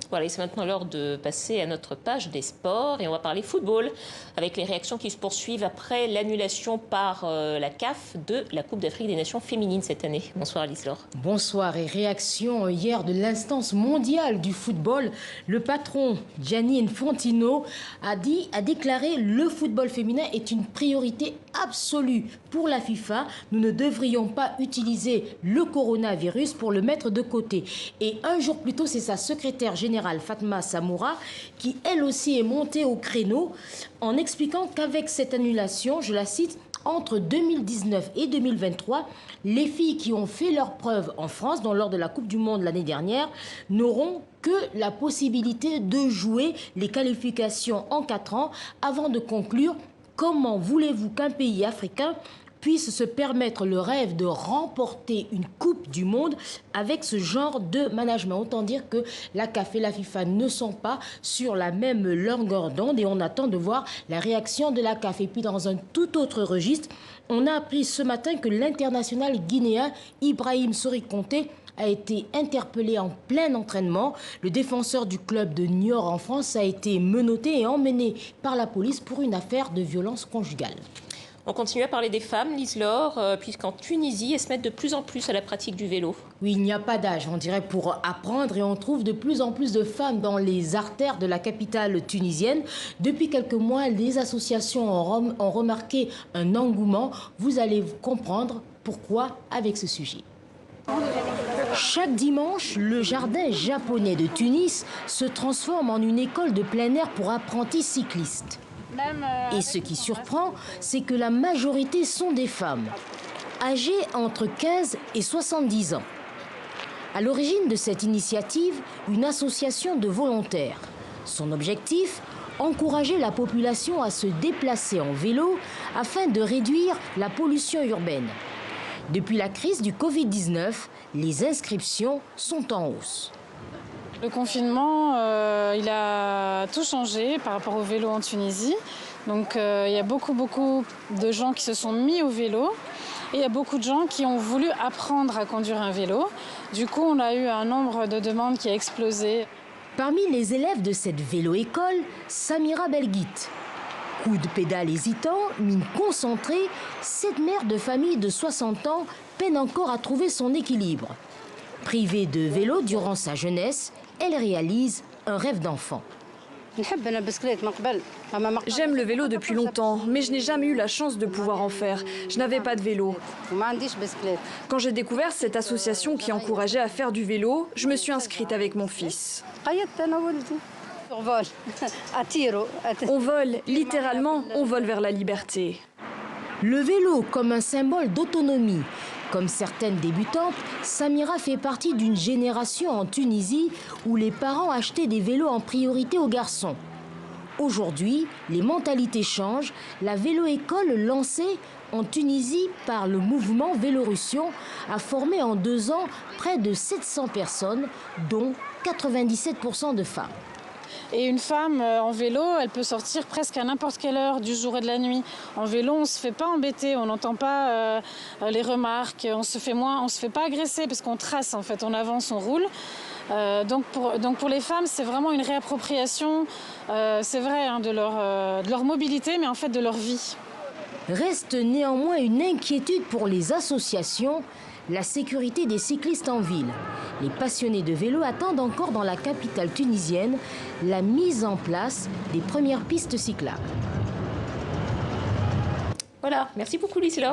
Voilà, c'est maintenant l'heure de passer à notre page des sports et on va parler football avec les réactions qui se poursuivent après l'annulation par la CAF de la Coupe d'Afrique des Nations féminines cette année. Bonsoir Alice Laure. Bonsoir et réaction hier de l'instance mondiale du football. Le patron Gianni Infantino a déclaré le football féminin est une priorité absolue pour la FIFA. Nous ne devrions pas utiliser le coronavirus pour le mettre de côté. Et un jour plus tôt, c'est sa secrétaire générale Fatma Samoura qui elle aussi est montée au créneau en expliquant qu'avec cette annulation, je la cite, entre 2019 et 2023, les filles qui ont fait leurs preuves en France, lors de la Coupe du Monde l'année dernière, n'auront que la possibilité de jouer les qualifications en 4 ans avant de conclure. Comment voulez-vous qu'un pays africain puisse se permettre le rêve de remporter une Coupe du Monde avec ce genre de management? Autant dire que la CAF et la FIFA ne sont pas sur la même longueur d'onde et on attend de voir la réaction de la CAF. Et puis dans un tout autre registre, on a appris ce matin que l'international guinéen Ibrahim Sori Conté a été interpellé en plein entraînement. Le défenseur du club de Niort en France a été menotté et emmené par la police pour une affaire de violence conjugale. On continue à parler des femmes, Lise Laure, puisqu'en Tunisie, elles se mettent de plus en plus à la pratique du vélo. Oui, il n'y a pas d'âge, on dirait, pour apprendre et on trouve de plus en plus de femmes dans les artères de la capitale tunisienne. Depuis quelques mois, les associations ont remarqué un engouement. Vous allez comprendre pourquoi avec ce sujet. Chaque dimanche, le jardin japonais de Tunis se transforme en une école de plein air pour apprentis cyclistes. Et ce qui surprend, c'est que la majorité sont des femmes, âgées entre 15 et 70 ans. À l'origine de cette initiative, une association de volontaires. Son objectif, encourager la population à se déplacer en vélo afin de réduire la pollution urbaine. Depuis la crise du Covid-19, les inscriptions sont en hausse. Le confinement, il a tout changé par rapport au vélo en Tunisie. Donc il y a beaucoup de gens qui se sont mis au vélo et il y a beaucoup de gens qui ont voulu apprendre à conduire un vélo. Du coup, on a eu un nombre de demandes qui a explosé. Parmi les élèves de cette vélo-école, Samira Belguit. Coup de pédale hésitant, mine concentrée, cette mère de famille de 60 ans peine encore à trouver son équilibre. Privée de vélo durant sa jeunesse, elle réalise un rêve d'enfant. J'aime le vélo depuis longtemps, mais je n'ai jamais eu la chance de pouvoir en faire. Je n'avais pas de vélo. Quand j'ai découvert cette association qui encourageait à faire du vélo, je me suis inscrite avec mon fils. On vole, littéralement, on vole vers la liberté. Le vélo comme un symbole d'autonomie. Comme certaines débutantes, Samira fait partie d'une génération en Tunisie où les parents achetaient des vélos en priorité aux garçons. Aujourd'hui, les mentalités changent. La vélo-école lancée en Tunisie par le mouvement Vélorussion a formé en 2 ans près de 700 personnes, dont 97% de femmes. Et une femme en vélo, elle peut sortir presque à n'importe quelle heure du jour et de la nuit. En vélo, on ne se fait pas embêter, on n'entend pas les remarques, on se fait pas agresser parce qu'on trace en fait, on avance, on roule. Donc pour les femmes, c'est vraiment une réappropriation, c'est vrai, hein, de leur mobilité, mais en fait de leur vie. Reste néanmoins une inquiétude pour les associations, la sécurité des cyclistes en ville. Les passionnés de vélo attendent encore dans la capitale tunisienne la mise en place des premières pistes cyclables. Voilà, merci beaucoup Lise Laure.